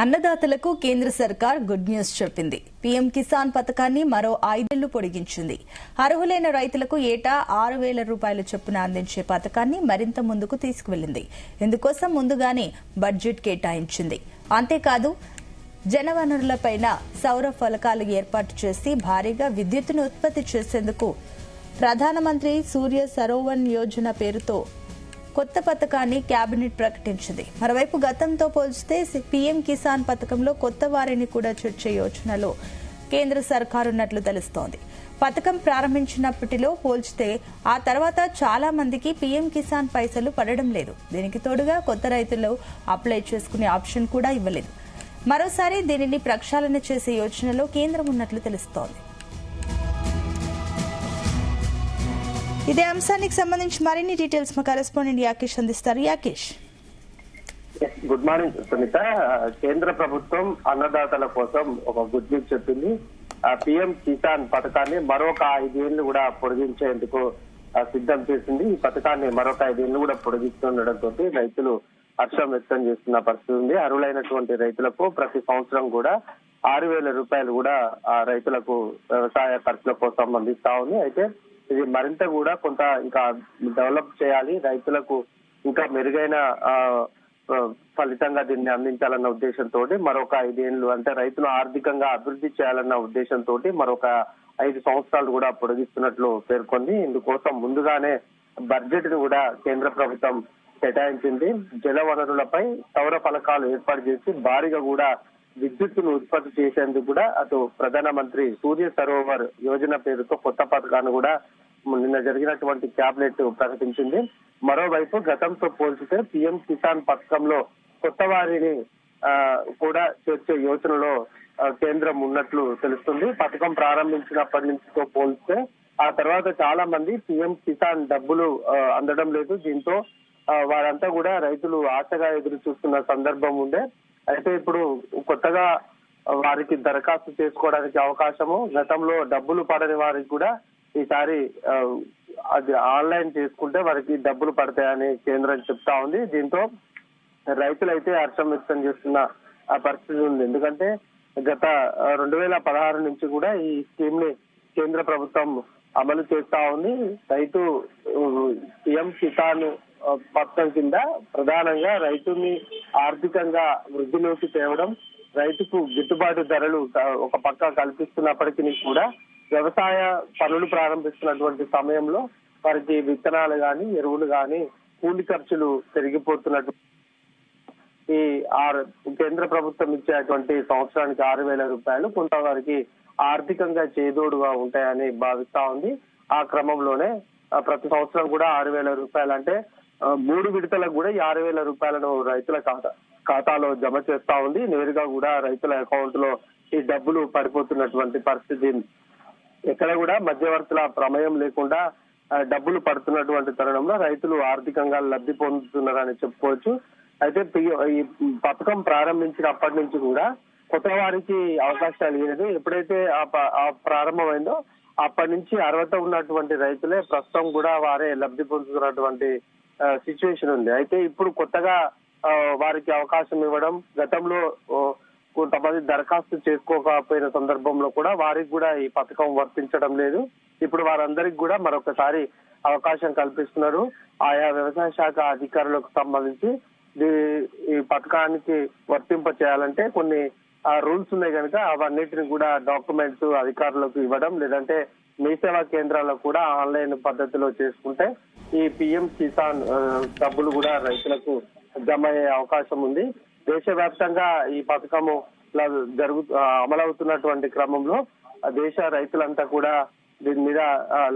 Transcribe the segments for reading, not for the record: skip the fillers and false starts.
అన్నదాతలకు కేంద్ర సర్కార్ good news చెప్పింది. పీఎం కిసాన్ పథకాన్ని మరో 5 ఏళ్లు పొడిగించింది. అర్హులైన రైతులకు ఏటా 6,000 రూపాయల చొప్పున అందించే పథకాన్ని మరింత ముందుకు తీసుకువెళ్లింది. ఇందుకోసం ముందుగానే బడ్జెట్ కేటాయించింది. అంతేకాదు జనవనరులపైన సౌర ఫలకాలు ఏర్పాటు చేసి భారీగా విద్యుత్తును ఉత్పత్తి చేసేందుకు ప్రధానమంత్రి సూర్య సరోవర్ యోజన పేరుతో కొత్త పథకాన్ని కేబినెట్ ప్రకటించింది. మరోవైపు గతంతో పోల్చితే పీఎం కిసాన్ పథకంలో కొత్త వారిని కూడా చేర్చే యోచనలో కేంద్ర సర్కారు ఉన్నట్లు తెలుస్తోంది. పథకం ప్రారంభించినప్పటిలో పోల్చితే ఆ తర్వాత చాలా మందికి పీఎం కిసాన్ పైసలు పడడం లేదు. దీనికి తోడుగా కొత్త రైతులు అప్లై చేసుకునే ఆప్షన్ కూడా ఇవ్వలేదు. మరోసారి దీనిని ప్రక్షాళన చేసే యోచనలో కేంద్రం ఉన్నట్లు తెలుస్తోంది. ఇదే అంశానికి సంబంధించి మరిన్ని డీటెయిల్స్ మా కరెస్పాండెంట్ యాకేష్ అందిస్తారు. Yakesh, good morning Sunitha. కేంద్ర ప్రభుత్వం అన్నదాతల కోసం ఒక గుడ్ న్యూస్ చెప్పింది. పీఎం కిసాన్ పథకాన్ని మరొక 5 ఏళ్లు కూడా పొడిగించేందుకు సిద్ధం చేసింది. ఈ పథకాన్ని మరొక 5 ఏళ్లు కూడా పొడిగిస్తుండటంతో రైతులు హర్షం వ్యక్తం చేస్తున్న పరిస్థితి ఉంది. అర్హులైనటువంటి రైతులకు ప్రతి సంవత్సరం కూడా 6,000 రూపాయలు కూడా రైతులకు వ్యవసాయ ఖర్చుల కోసం అందిస్తా ఉంది. అయితే ఇది మరింత కూడా కొంత ఇంకా డెవలప్ చేయాలి, రైతులకు ఇంకా మెరుగైన ఫలితంగా దీన్ని అందించాలన్న ఉద్దేశంతో మరొక 5 ఏళ్లు అంటే రైతులు ఆర్థికంగా అభివృద్ధి చేయాలన్న ఉద్దేశంతో మరొక 5 సంవత్సరాలు కూడా పొడిగిస్తున్నట్లు పేర్కొంది. ఇందుకోసం ముందుగానే బడ్జెట్ ను కూడా కేంద్ర ప్రభుత్వం కేటాయించింది. జల వనరులపై సౌర ఫలకాలు ఏర్పాటు చేసి భారీగా కూడా విద్యుత్తును ఉత్పత్తి చేసేందుకు కూడా అటు ప్రధానమంత్రి సూర్య సరోవర్ యోజన పేరుతో కొత్త పథకాన్ని కూడా నిన్న జరిగినటువంటి కేబినెట్ ప్రకటించింది. మరోవైపు గతంతో పోల్చితే పీఎం కిసాన్ పథకంలో కొత్త వారిని కూడా చేర్చే యోచనలో కేంద్రం ఉన్నట్లు తెలుస్తుంది. పథకం ప్రారంభించినప్పటి నుంచితో పోల్చితే ఆ తర్వాత చాలా మంది పీఎం కిసాన్ డబ్బులు అందడం లేదు. దీంతో వారంతా కూడా రైతులు ఆశగా ఎదురు చూస్తున్న సందర్భం ఉండే. అయితే ఇప్పుడు కొత్తగా వారికి దరఖాస్తు చేసుకోవడానికి అవకాశము, గతంలో డబ్బులు పడని వారికి కూడా ఈసారి అది ఆన్లైన్ చేసుకుంటే వారికి డబ్బులు పడతాయని కేంద్రం చెప్తా ఉంది. దీంతో రైతులైతే హర్షం వ్యక్తం చేస్తున్న పరిస్థితి ఉంది. ఎందుకంటే గత 2016 నుంచి కూడా ఈ స్కీమ్ ని కేంద్ర ప్రభుత్వం అమలు చేస్తా ఉంది. రైతు పీఎం కిసాన్ పథకం కింద ప్రధానంగా రైతుని ఆర్థికంగా వృద్ధిలోకి తేవడం, రైతుకు గిట్టుబాటు ధరలు ఒక పక్క కల్పిస్తున్నప్పటికీ కూడా వ్యవసాయ పనులు ప్రారంభిస్తున్నటువంటి సమయంలో వారికి విత్తనాలు గాని ఎరువులు గాని కూలి ఖర్చులు పెరిగిపోతున్నట్టు ఈ కేంద్ర ప్రభుత్వం ఇచ్చేటువంటి సంవత్సరానికి 6,000 రూపాయలు కొంత వారికి ఆర్థికంగా చేదోడుగా ఉంటాయని భావిస్తా ఉంది. ఆ క్రమంలోనే ప్రతి సంవత్సరం కూడా 6,000 రూపాయలు అంటే 3 విడతలకు కూడా 6,000 రూపాయలను రైతుల ఖాతాలో జమ చేస్తా ఉంది. నేరుగా కూడా రైతుల అకౌంట్ లో ఈ డబ్బులు పడిపోతున్నటువంటి పరిస్థితి. ఎక్కడ కూడా మధ్యవర్తుల ప్రమేయం లేకుండా డబ్బులు పడుతున్నటువంటి తరుణంలో రైతులు ఆర్థికంగా లబ్ధి పొందుతున్నారని చెప్పుకోవచ్చు. అయితే ఈ పథకం ప్రారంభించినప్పటి నుంచి కూడా కొత్త వారికి అవకాశాలు లేదు. ఎప్పుడైతే ఆ ప్రారంభమైందో అప్పటి నుంచి అర్హత ఉన్నటువంటి రైతులే ప్రస్తుతం కూడా వారే లబ్ధి పొందుతున్నటువంటి సిచ్యువేషన్ ఉంది. అయితే ఇప్పుడు కొత్తగా వారికి అవకాశం ఇవ్వడం, గతంలో కొంతమంది దరఖాస్తు చేసుకోకపోయిన సందర్భంలో కూడా వారికి కూడా ఈ పథకం వర్తించడం లేదు. ఇప్పుడు వారందరికి కూడా మరొకసారి అవకాశం కల్పిస్తున్నారు. ఆయా వ్యవసాయ శాఖ అధికారులకు సంబంధించి ఈ పథకానికి వర్తింప చేయాలంటే కొన్ని రూల్స్ ఉన్నాయి కనుక అవన్నిటిని కూడా డాక్యుమెంట్స్ అధికారులకు ఇవ్వడం, లేదంటే మీ సేవా కేంద్రాల్లో కూడా ఆన్లైన్ పద్ధతిలో చేసుకుంటే ఈ పీఎం కిసాన్ డబ్బులు కూడా రైతులకు జమ అయ్యే అవకాశం ఉంది. దేశవ్యాప్తంగా ఈ పథకము అమలవుతున్నటువంటి క్రమంలో దేశ రైతులంతా కూడా దీని మీద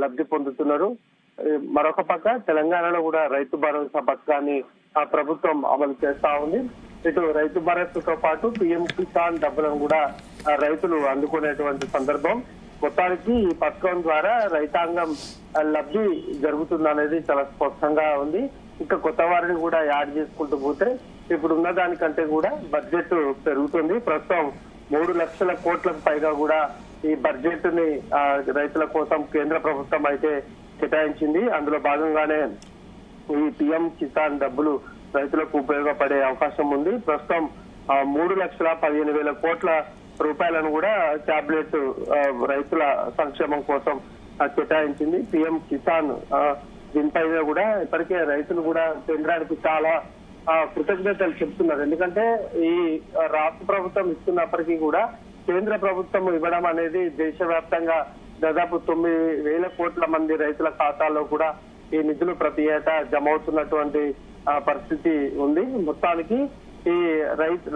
లబ్ధి పొందుతున్నారు. మరొక పక్క తెలంగాణలో కూడా రైతు భరోసా పథకాన్ని ప్రభుత్వం అమలు చేస్తా ఉంది. ఇటు రైతు భరోసాతో పాటు పీఎం కిసాన్ డబ్బులను కూడా రైతులు అందుకునేటువంటి సందర్భం. మొత్తానికి ఈ పథకం ద్వారా రైతాంగం లబ్ధి జరుగుతుందనేది చాలా స్పష్టంగా ఉంది. ఇంకా కొత్త వారిని కూడా యాడ్ చేసుకుంటూ పోతే ఇప్పుడు ఉన్న దానికంటే కూడా బడ్జెట్ పెరుగుతుంది. ప్రస్తుతం 3 లక్షల కోట్లకు పైగా కూడా ఈ బడ్జెట్ ని రైతుల కోసం కేంద్ర ప్రభుత్వం అయితే కేటాయించింది. అందులో భాగంగానే ఈ పీఎం కిసాన్ డబ్బులు రైతులకు ఉపయోగపడే అవకాశం ఉంది. ప్రస్తుతం 3,15,000 కోట్ల రూపాయలను కూడా క్యాబినెట్ రైతుల సంక్షేమం కోసం కేటాయించింది. పిఎం కిసాన్ దీనిపైన కూడా ఇప్పటికే రైతులు కూడా కేంద్రానికి చాలా కృతజ్ఞతలు చెప్తున్నారు. ఎందుకంటే ఈ రాష్ట్ర ప్రభుత్వం ఇస్తున్నప్పటికీ కూడా కేంద్ర ప్రభుత్వం ఇవ్వడం అనేది దేశవ్యాప్తంగా దాదాపు 9,000 కోట్ల మంది రైతుల ఖాతాల్లో కూడా ఈ నిధులు ప్రతి ఏటా జమ అవుతున్నటువంటి పరిస్థితి ఉంది. మొత్తానికి ఈ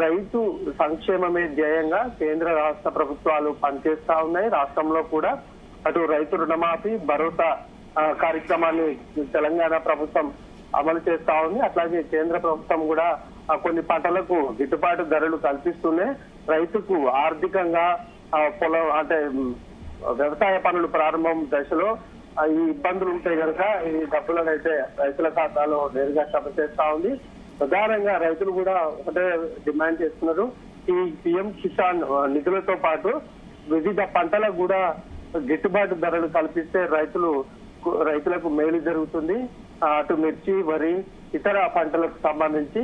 రైతు సంక్షేమమే ధ్యేయంగా కేంద్ర రాష్ట్ర ప్రభుత్వాలు పనిచేస్తా ఉన్నాయి. రాష్ట్రంలో కూడా అటు రైతు రుణమాఫీ, భరోసా కార్యక్రమాన్ని తెలంగాణ ప్రభుత్వం అమలు చేస్తా ఉంది. అట్లాగే కేంద్ర ప్రభుత్వం కూడా కొన్ని పంటలకు గిట్టుబాటు ధరలు కల్పిస్తూనే రైతుకు ఆర్థికంగా పొలం అంటే వ్యవసాయ పనులు ప్రారంభం దశలో ఈ ఇబ్బందులు ఉంటే కనుక ఈ డబ్బులను అయితే రైతుల ఖాతాలో నేరుగా జమ చేస్తా ఉంది. ప్రధానంగా రైతులు కూడా ఒకటే డిమాండ్ చేస్తున్నారు, ఈ పిఎం కిసాన్ నిధులతో పాటు వివిధ పంటలకు కూడా గిట్టుబాటు ధరలు కల్పిస్తే రైతులకు మేలు జరుగుతుంది. అటు మిర్చి, వరి, ఇతర పంటలకు సంబంధించి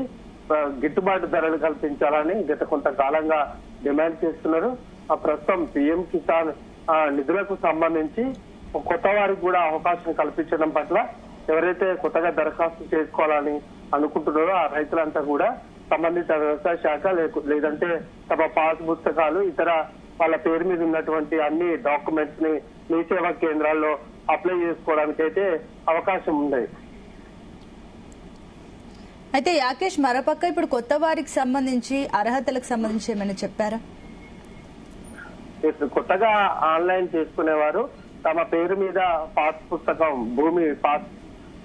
గిట్టుబాటు ధరలు కల్పించాలని గత కొంతకాలంగా డిమాండ్ చేస్తున్నారు. ప్రస్తుతం పిఎం కిసాన్ నిధులకు సంబంధించి కొత్త వారికి కూడా అవకాశం కల్పించడం పట్ల ఎవరైతే కొత్తగా దరఖాస్తు చేసుకోవాలని అనుకుంటున్నారో ఆ రైతులంతా కూడా సంబంధిత వ్యవసాయ శాఖ లేదంటే తమ పాస్ పుస్తకాలు, ఇతర వాళ్ళ పేరు మీద ఉన్నటువంటి అన్ని డాక్యుమెంట్స్ ని మీ సేవా కేంద్రాల్లో అప్లై చేసుకోవడానికి అయితే అవకాశం ఉంది. అయితే యాకేష్, మరోపక్క ఇప్పుడు కొత్త వారికి సంబంధించి అర్హతలకు సంబంధించి ఏమైనా చెప్పారా? కొత్తగా ఆన్లైన్ చేసుకునేవారు తమ పేరు మీద పాస్ పుస్తకం, భూమి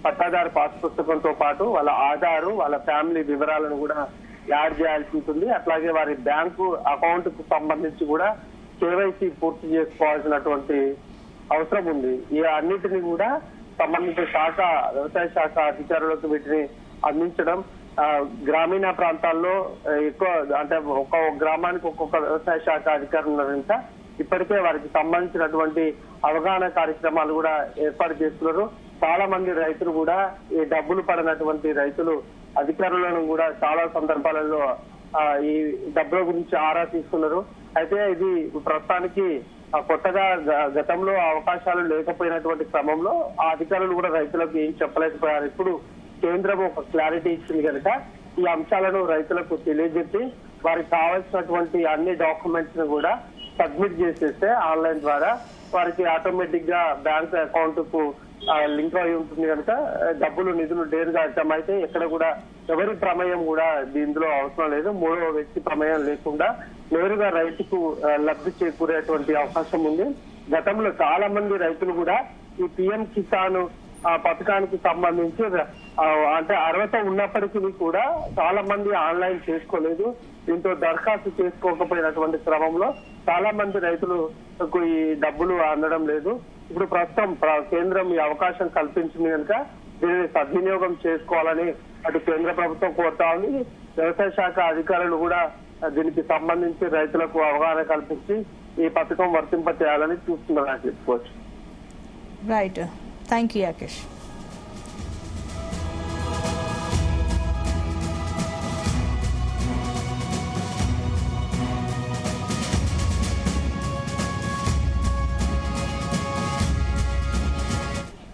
పట్టాదారు పాస్ పుస్తకంతో పాటు వాళ్ళ ఆధారు, వాళ్ళ ఫ్యామిలీ వివరాలను కూడా యాడ్ చేయాల్సి ఉంటుంది. అట్లాగే వారి బ్యాంకు అకౌంట్ కు సంబంధించి కూడా కేవైసీ పూర్తి చేసుకోవాల్సినటువంటి అవసరం ఉంది. ఈ అన్నిటినీ కూడా సంబంధిత శాఖ, వ్యవసాయ శాఖ అధికారులకు వీటిని అందించడం. గ్రామీణ ప్రాంతాల్లో ఎక్కువ అంటే ఒక్కొక్క గ్రామానికి ఒక్కొక్క వ్యవసాయ శాఖ అధికారులు ఉన్నారంట. ఇప్పటికే వారికి సంబంధించినటువంటి అవగాహన కార్యక్రమాలు కూడా ఏర్పాటు చేస్తున్నారు. చాలా మంది రైతులు కూడా ఈ డబ్బులు పడినటువంటి రైతులు అధికారులను కూడా చాలా సందర్భాలలో ఈ డబ్బుల గురించి ఆరా తీస్తున్నారు. అయితే ఇది ప్రస్తుతానికి కొత్తగా గతంలో అవకాశాలు లేకపోయినటువంటి క్రమంలో ఆ అధికారులు కూడా రైతులకు ఏం చెప్పలేకపోయారు. ఇప్పుడు కేంద్రం ఒక క్లారిటీ ఇచ్చింది కనుక ఈ అంశాలను రైతులకు తెలియజెప్పి వారికి కావాల్సినటువంటి అన్ని డాక్యుమెంట్స్ ని కూడా సబ్మిట్ చేసేస్తే ఆన్లైన్ ద్వారా వారికి ఆటోమేటిక్ గా బ్యాంక్ అకౌంట్ కు లింక్ అయి ఉంటుంది కనుక నిధులు నేరుగా జమ అయితే ఎక్కడ కూడా ఎవరి ప్రమేయం కూడా దీనిలో అవసరం లేదు. మూడవ వ్యక్తి ప్రమేయం లేకుండా నేరుగా రైతుకు లబ్ధి చేకూరేటువంటి అవకాశం ఉంది. గతంలో చాలా మంది రైతులు కూడా ఈ పిఎం కిసాన్ పథకానికి సంబంధించి అంటే అర్హత ఉన్నప్పటికీ కూడా చాలా మంది ఆన్లైన్ చేసుకోలేదు. దీంతో దరఖాస్తు చేసుకోకపోయినటువంటి క్రమంలో చాలా మంది రైతులకు ఈ డబ్బులు అందడం లేదు. ఇప్పుడు ప్రస్తుతం కేంద్రం ఈ అవకాశం కల్పించింది కనుక దీనిని సద్వినియోగం చేసుకోవాలని అటు కేంద్ర ప్రభుత్వం కోరుతా ఉంది. వ్యవసాయ శాఖ అధికారులు కూడా దీనికి సంబంధించి రైతులకు అవగాహన కల్పించి ఈ పథకం వర్తింప చేయాలని చూస్తున్నారని చెప్పుకోవచ్చు. Right, thank you Yakesh.